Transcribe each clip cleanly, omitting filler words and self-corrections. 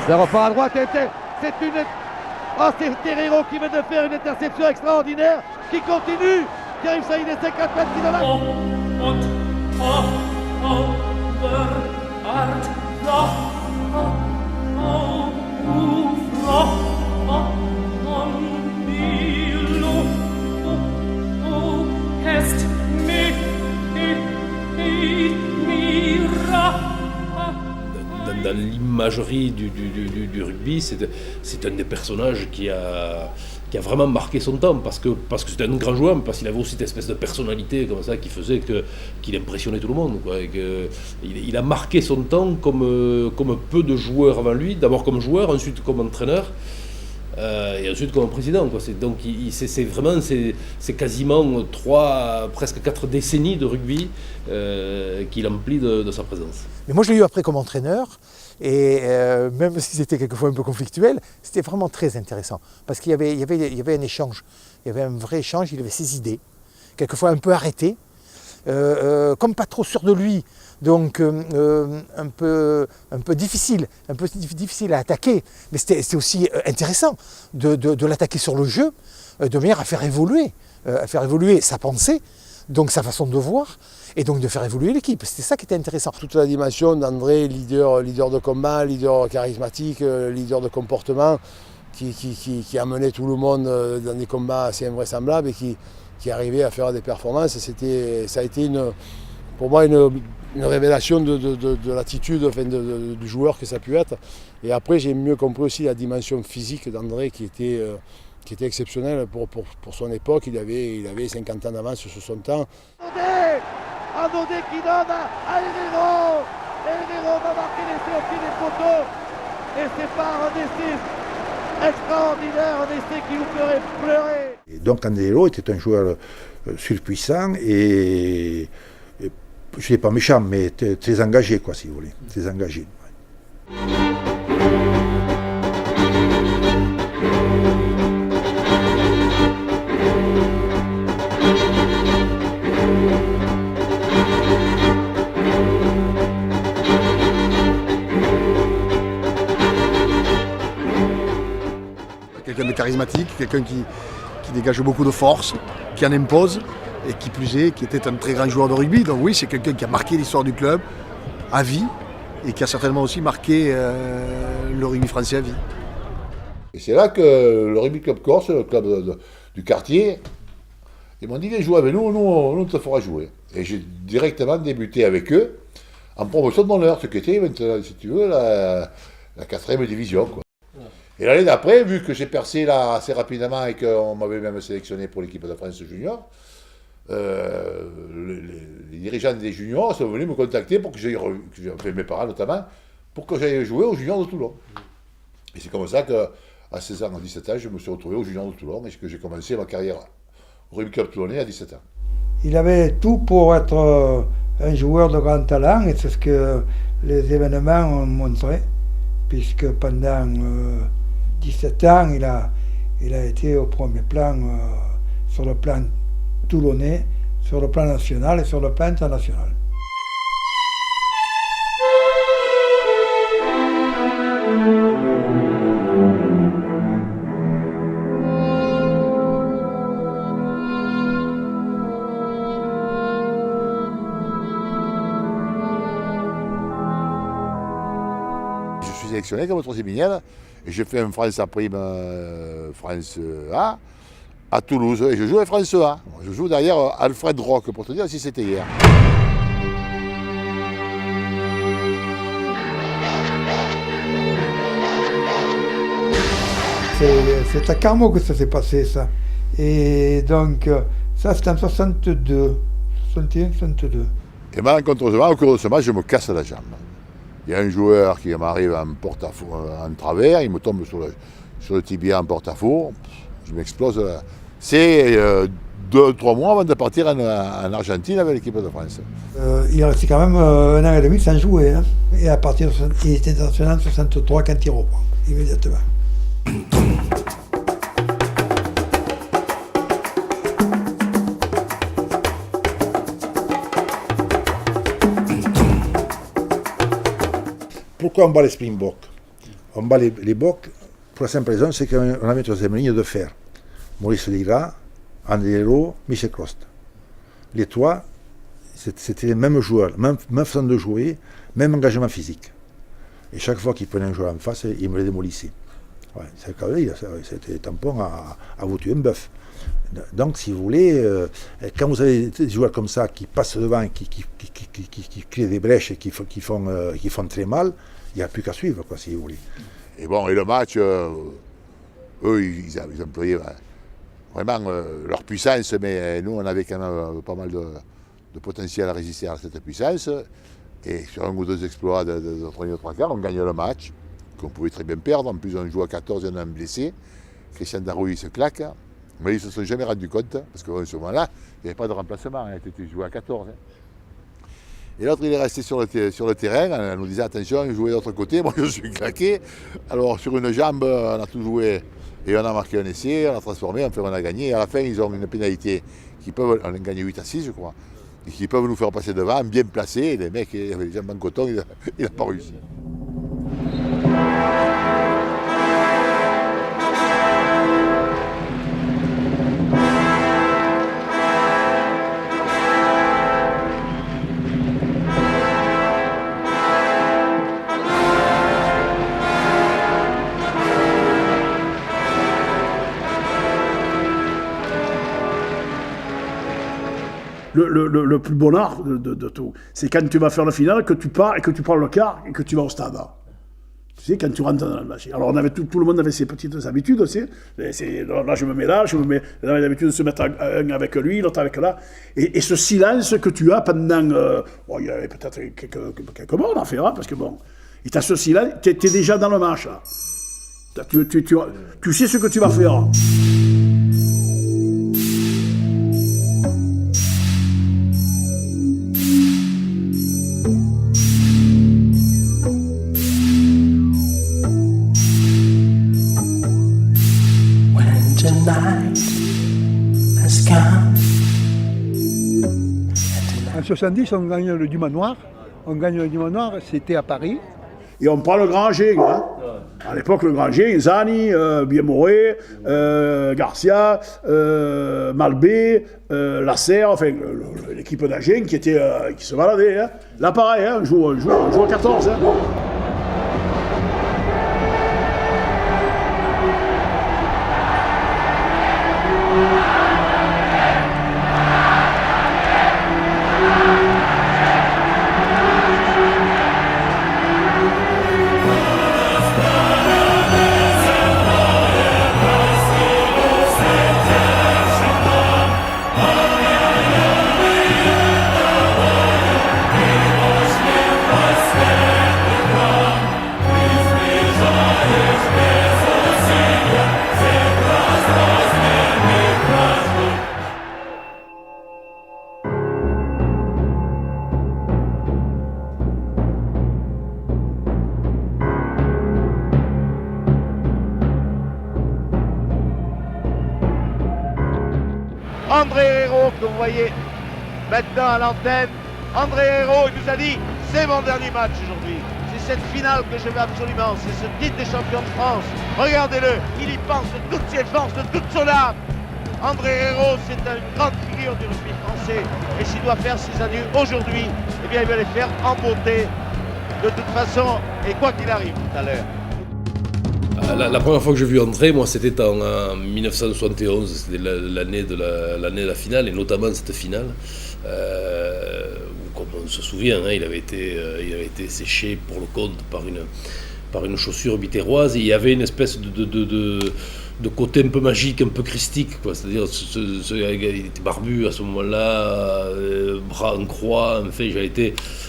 Ça repart à droite, c'est une... Oh, c'est Terreiro qui vient de faire une interception extraordinaire, qui continue, qui arrive sur les 50 mètres, qui dans l'imagerie du rugby, c'est un des personnages qui a vraiment marqué son temps, parce que c'était un grand joueur, mais parce qu'il avait aussi cette espèce de personnalité comme ça qui faisait qu'il impressionnait tout le monde, quoi, il a marqué son temps comme peu de joueurs avant lui, d'abord comme joueur, ensuite comme entraîneur, et ensuite comme président, quoi. C'est quasiment presque 4 décennies de rugby qu'il emplit de sa présence. Mais moi je l'ai eu après comme entraîneur, et même si c'était quelquefois un peu conflictuel, c'était vraiment très intéressant, parce qu'il y avait un échange, il y avait un vrai échange, il avait ses idées, quelquefois un peu arrêtées, comme pas trop sûr de lui, donc un peu difficile à attaquer, mais c'était aussi intéressant de l'attaquer sur le jeu, de manière à faire évoluer sa pensée, donc sa façon de voir, et donc de faire évoluer l'équipe. C'était ça qui était intéressant. Toute la dimension d'André, leader de combat, leader charismatique, leader de comportement, qui amenait tout le monde dans des combats assez invraisemblables et qui arrivait à faire des performances. Ça a été pour moi une révélation de l'attitude, enfin, du joueur que ça a pu être. Et après, j'ai mieux compris aussi la dimension physique d'André qui était exceptionnelle pour son époque. Il avait 50 ans d'avance sur son temps. Andodé qui donne à Herrero. Herrero va marquer l'essai au pied des poteaux. Et c'est par un essai extraordinaire, un essai qui vous ferait pleurer. Et donc André était un joueur surpuissant et je ne dis pas méchant, mais très engagé, quoi, si vous voulez. Très engagé. Ouais. Quelqu'un de charismatique, quelqu'un qui dégage beaucoup de force, qui en impose, et qui plus est, qui était un très grand joueur de rugby. Donc oui, c'est quelqu'un qui a marqué l'histoire du club à vie, et qui a certainement aussi marqué le rugby français à vie. Et c'est là que le Rugby Club Corse, le club du quartier, ils m'ont dit viens jouer avec nous, on te fera jouer. Et j'ai directement débuté avec eux en promotion d'honneur, ce qui était maintenant, si tu veux, la 4e division, quoi. Et l'année d'après, vu que j'ai percé là assez rapidement et qu'on m'avait même sélectionné pour l'équipe de France junior, les dirigeants des juniors sont venus me contacter pour que j'aille, mes parents notamment, pour que j'aille jouer aux juniors de Toulon. Et c'est comme ça qu'à 16 ans, à 17 ans, je me suis retrouvé aux juniors de Toulon et que j'ai commencé ma carrière au Rugby Club Toulonnais à 17 ans. Il avait tout pour être un joueur de grand talent, et c'est ce que les événements ont montré, puisque pendant 17 ans, il a été au premier plan sur le plan toulonnais, sur le plan national et sur le plan international. Je suis sélectionné comme troisième ligne et j'ai fait un France A prime, France A à Toulouse et je joue à France A. Je joue derrière Alfred Rock, pour te dire si c'était hier. C'est à Carmaux que ça s'est passé, ça. Et donc, ça c'était en 62, 61, 62. Et malencontreusement, au cours de ce match, je me casse la jambe. Il y a un joueur qui m'arrive en porte-à-faux, en travers, il me tombe sur le tibia en porte-à-faux, je m'explose. C'est 2-3 mois avant de partir en Argentine avec l'équipe de France. Il restait quand même 1 an et demi sans jouer, hein. Et à partir de il était international en 63 quand il reprend, immédiatement. pourquoi on bat les Springboks? On bat les Boks pour la simple raison, c'est qu'on avait une troisième ligne de fer. Maurice Lira, André Hérault, Michel Crost. Les trois, c'était les mêmes joueurs, même façon de jouer, même engagement physique. Et chaque fois qu'ils prenaient un joueur en face, ils me les démolissaient. Ouais, c'était tampon à vous tuer un bœuf. Donc, si vous voulez, quand vous avez des joueurs comme ça qui passent devant, qui créent des brèches et qui font très mal, il n'y a plus qu'à suivre, quoi, si vous voulez. Et bon, et le match, eux, ils employaient vraiment leur puissance, mais nous, on avait quand même pas mal de potentiel à résister à cette puissance. Et sur un ou deux exploits de notre ligne de trois quarts, on gagne le match, qu'on pouvait très bien perdre. En plus, on joue à 14 et on a un blessé. Christian Darouille se claque. Mais ils ne se sont jamais rendus compte, parce qu'à ce moment-là, il n'y avait pas de remplacement, tu jouais à 14. Et l'autre, il est resté sur le terrain, en nous disant attention, il jouait de l'autre côté, moi je suis claqué. Alors sur une jambe, on a tout joué et on a marqué un essai, on a transformé, enfin on a gagné. Et à la fin, ils ont une pénalité on a gagné 8-6, je crois, et qui peuvent nous faire passer devant, bien placé. Et les mecs, il avait les jambes en coton, il n'a pas réussi. Le plus bonheur de tout, c'est quand tu vas faire la finale, que tu pars et que tu prends le car et que tu vas au stade. Tu sais, quand tu rentres dans le match. Alors, tout le monde avait ses petites habitudes, tu sais. Là, je me mets là, on avait l'habitude de se mettre un avec lui, l'autre avec là. Et ce silence que tu as pendant... il y avait peut-être quelques mois, on en fera, parce que bon... Et tu as ce silence, tu es déjà dans le match, là. Tu sais ce que tu vas faire. En 70, on gagne le Dumanoir. C'était à Paris. Et on prend le Granger, hein. À l'époque, le Granger, Zani, Biemoré, Garcia, Malbé, Lasserre, enfin, l'équipe d'Agen qui se baladait. Hein. Là, pareil, hein, on joue à 14. Hein. André Hérault, que vous voyez maintenant à l'antenne. André Hérault, il nous a dit, c'est mon dernier match aujourd'hui. C'est cette finale que je veux absolument. C'est ce titre de champion de France. Regardez-le, il y pense de toutes ses forces, de toute son âme. André Hérault, c'est une grande figure du rugby français. Et s'il doit faire ses adieux aujourd'hui, eh bien il va les faire en beauté. De toute façon, et quoi qu'il arrive tout à l'heure. La première fois que j'ai vu André, moi, c'était en 1971, c'était l'année de la finale, et notamment cette finale, où, comme on se souvient, hein, il avait été séché pour le compte par une chaussure biterroise, et il y avait une espèce de côté un peu magique, un peu christique, quoi. C'est-à-dire, il était barbu à ce moment-là, bras en croix, enfin,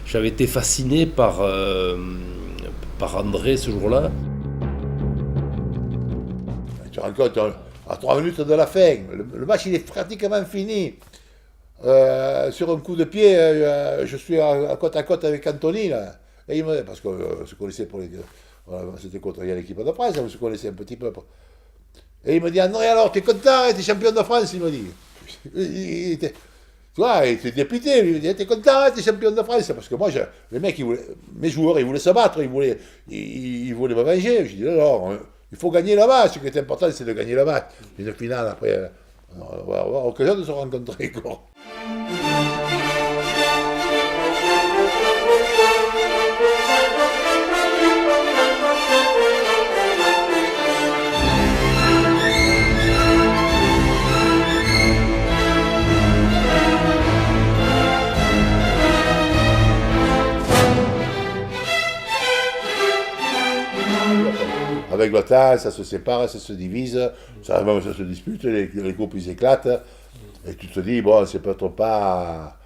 j'avais été fasciné par André ce jour-là. Tu te rends compte, à 3 minutes de la fin, le match il est pratiquement fini. Sur un coup de pied, je suis à côte avec Anthony, là. Et parce qu'on se connaissait c'était contre l'équipe de presse, on se connaissait un petit peu. Et il me dit, André, alors, t'es content, t'es champion de France, il me dit. Tu vois, il était dépité, lui, il dit, t'es content, t'es champion de France. Parce que moi, les mecs, mes joueurs, ils voulaient se battre, ils voulaient me venger. Je dis, non, il faut gagner là-bas. Ce qui est important, c'est de gagner là-bas. Une finale, après, on va avoir l'occasion de se rencontrer, quoi. Avec le temps, ça se sépare, ça se divise, ça se dispute, les groupes ils éclatent, et tu te dis, bon, c'est peut-être pas.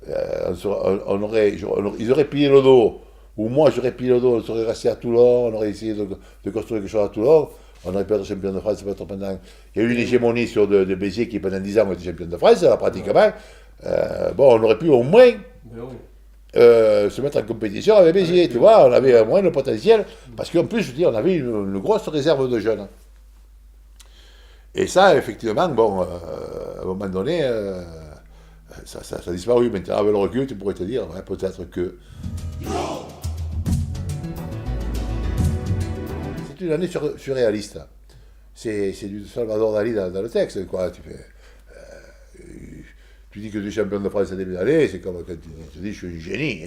Ils auraient pillé le dos, ou moi j'aurais pillé le dos, on serait resté à Toulon, on aurait essayé de construire quelque chose à Toulon, on aurait pu être champion de France peut-être pendant. Il y a eu une hégémonie sur de Béziers qui pendant 10 ans ont été champion de France, là, pratiquement. Bon, on aurait pu au moins. Se mettre en compétition avec Béziers, tu vois, on avait au moins le potentiel, parce qu'en plus, je dis, on avait une grosse réserve de jeunes. Et ça, effectivement, bon, à un moment donné, ça a disparu. Maintenant, avec le recul, tu pourrais te dire, ouais, peut-être que... C'est une année surréaliste. C'est du Salvador Dali dans le texte, quoi. Tu dis que tu es champion de France à début d'année, c'est comme quand tu dis je suis un génie.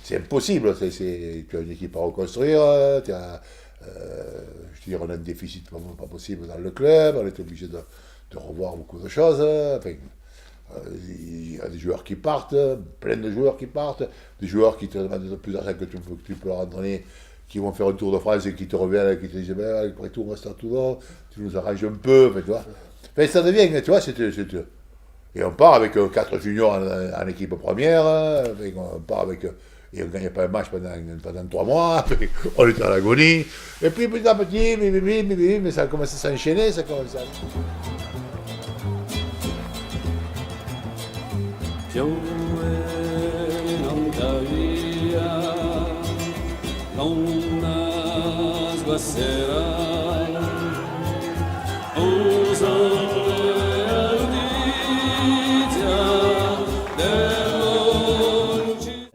C'est impossible, tu as une équipe à reconstruire, je veux dire, on a un déficit pas possible dans le club, on est obligé de revoir beaucoup de choses. Enfin, il y a des joueurs qui partent, plein de joueurs qui partent, des joueurs qui te demandent plus d'argent que tu peux leur donner, qui vont faire un tour de France et qui te reviennent et qui te disent ben, après tout, on reste à Toulon, tu nous arranges un peu, tu vois. Enfin, ça devient, tu vois, et on part avec 4 juniors en équipe première, on part avec, et on ne gagne pas un match pendant 3 mois, on est à l'agonie, et puis petit à petit, mais ça commence à s'enchaîner, ça commence à...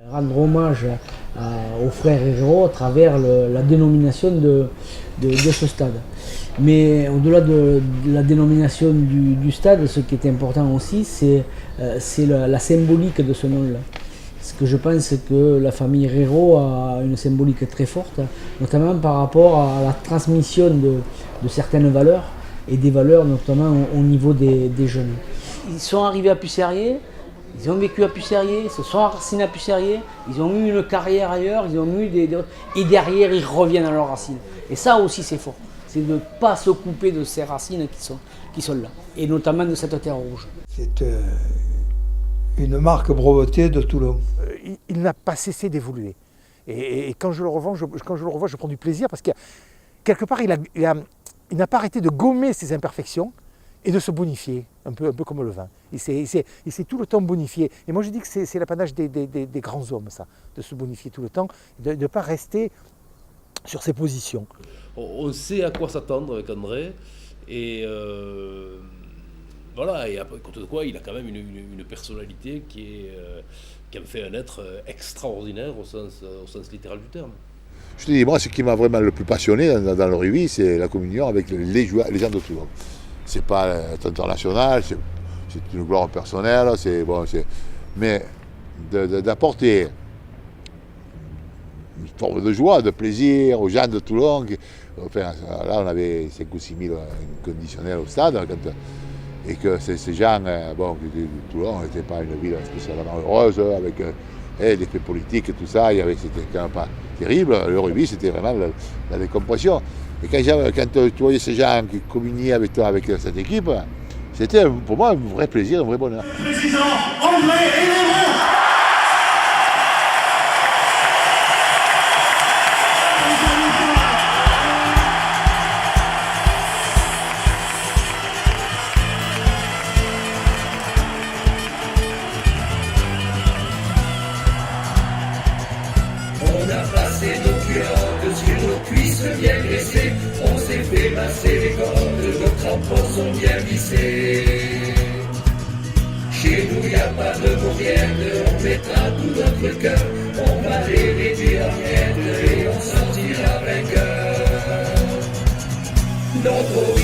Rendre hommage aux frères Herrero à travers la dénomination de ce stade. Mais au-delà de la dénomination du stade, ce qui est important aussi, c'est la symbolique de ce nom-là. Parce que je pense que la famille Herrero a une symbolique très forte, notamment par rapport à la transmission de certaines valeurs, et des valeurs notamment au niveau des jeunes. Ils sont arrivés à Pussérier, ils ont vécu à Pussérier, ils se sont enracinés à Pussérier, ils ont eu une carrière ailleurs, ils ont eu et derrière ils reviennent à leurs racines. Et ça aussi c'est fort, c'est de ne pas se couper de ces racines qui sont là, et notamment de cette terre rouge. C'est une marque brevetée de Toulon. Il n'a pas cessé d'évoluer. Et quand je le revois, je prends du plaisir parce que quelque part il n'a pas arrêté de gommer ses imperfections et de se bonifier, un peu comme le vin. Il s'est tout le temps bonifié. Et moi je dis que c'est l'apanage des grands hommes, ça, de se bonifier tout le temps, de ne pas rester sur ses positions. On sait à quoi s'attendre avec André, et voilà, et après, compte de quoi, il a quand même une personnalité qui en fait un être extraordinaire au sens littéral du terme. Je te dis, moi, ce qui m'a vraiment le plus passionné dans le rugby, c'est la communion avec les gens de Toulon. C'est pas international, c'est une gloire personnelle, mais d'apporter une forme de joie, de plaisir aux gens de Toulon. Enfin, là, on avait 5 ou 6 000 conditionnels au stade, et que ces gens de Toulon n'étaient pas une ville spécialement heureuse, avec des faits politiques et tout ça, c'était quand même pas terrible. Le rugby, c'était vraiment la décompression. Et quand tu voyais ces gens qui communiaient avec toi, avec cette équipe, c'était pour moi un vrai plaisir, un vrai bonheur. Président André Herrero. On a passé nos culottes sur nos cuisses bien graissées. On s'est fait masser les cordes, nos crampons sont bien vissés. pas de bourriette, on mettra tout notre cœur, on va les réduire en miettes et on sortira vainqueur. Notre